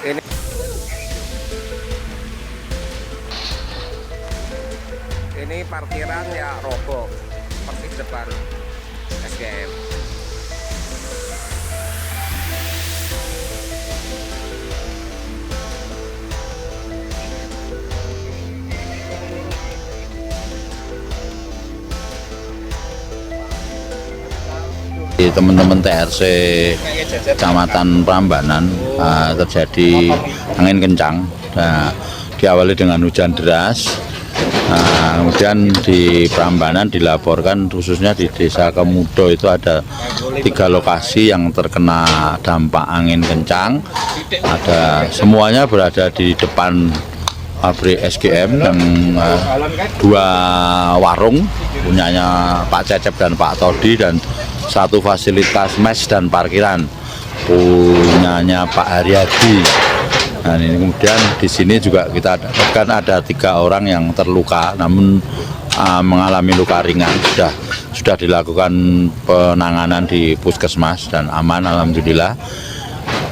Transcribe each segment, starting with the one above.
Ini parkiran ya roboh persis depan SGM. Teman-teman TRC Kecamatan Prambanan terjadi angin kencang. Nah, diawali dengan hujan deras. Kemudian di Prambanan dilaporkan khususnya di Desa Kemudo itu ada 3 lokasi yang terkena dampak angin kencang. Semuanya berada di depan pabrik SGM yang 2 warung punyanya Pak Cecep dan Pak Todi, dan 1 fasilitas mes dan parkiran punyanya Pak Haryadi. Nah, ini kemudian di sini juga kita dapatkan ada 3 orang yang terluka, namun mengalami luka ringan. Sudah dilakukan penanganan di puskesmas dan aman, alhamdulillah.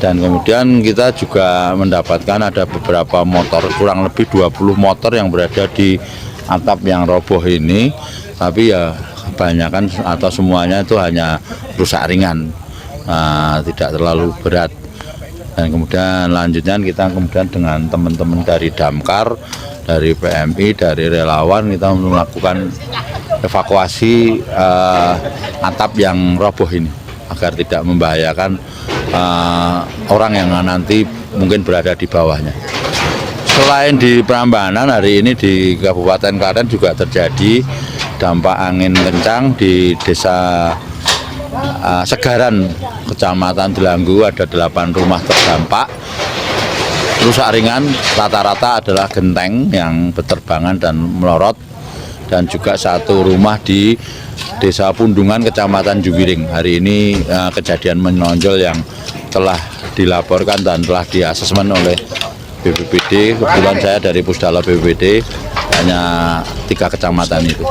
Dan kemudian kita juga mendapatkan ada beberapa motor, kurang lebih 20 motor yang berada di atap yang roboh ini, tapi ya kebanyakan atau semuanya itu hanya rusak ringan, tidak terlalu berat. Dan kemudian lanjutnya kita dengan teman-teman dari damkar, dari PMI, dari relawan, kita melakukan evakuasi atap yang roboh ini agar tidak membahayakan orang yang nanti mungkin berada di bawahnya. Selain di Prambanan, hari ini di Kabupaten Klaten juga terjadi dampak angin kencang di Desa Segaran, Kecamatan Delanggu. Ada 8 rumah terdampak. Rusak ringan rata-rata adalah genteng yang berterbangan dan melorot, dan juga 1 rumah di Desa Pundungan, Kecamatan Juwiring. Hari ini kejadian menonjol yang telah dilaporkan dan telah diasesmen oleh BPBD. Kebetulan saya dari Pusdala BPBD, hanya 3 kecamatan itu.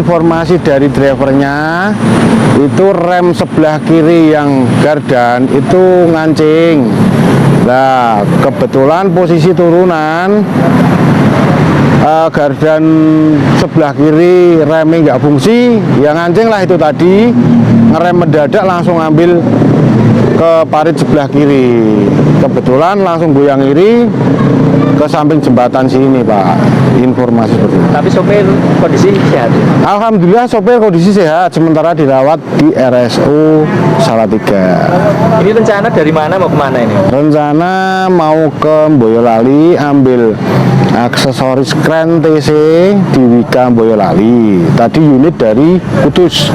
informasi dari drivernya itu rem sebelah kiri yang gardan itu ngancing. Nah, kebetulan posisi turunan gardan sebelah kiri remnya nggak fungsi, yang ngancing lah itu tadi, ngerem mendadak langsung ambil ke parit sebelah kiri. Kebetulan langsung goyang kiri ke samping jembatan sini, Pak. Informasi seperti itu. Tapi sopir kondisi sehat? Alhamdulillah sopir kondisi sehat, sementara dirawat di RSU Salatiga. Ini rencana dari mana mau kemana ini? Rencana mau ke Boyolali ambil aksesoris kren TC di Wika Boyolali. Tadi unit dari Kudus.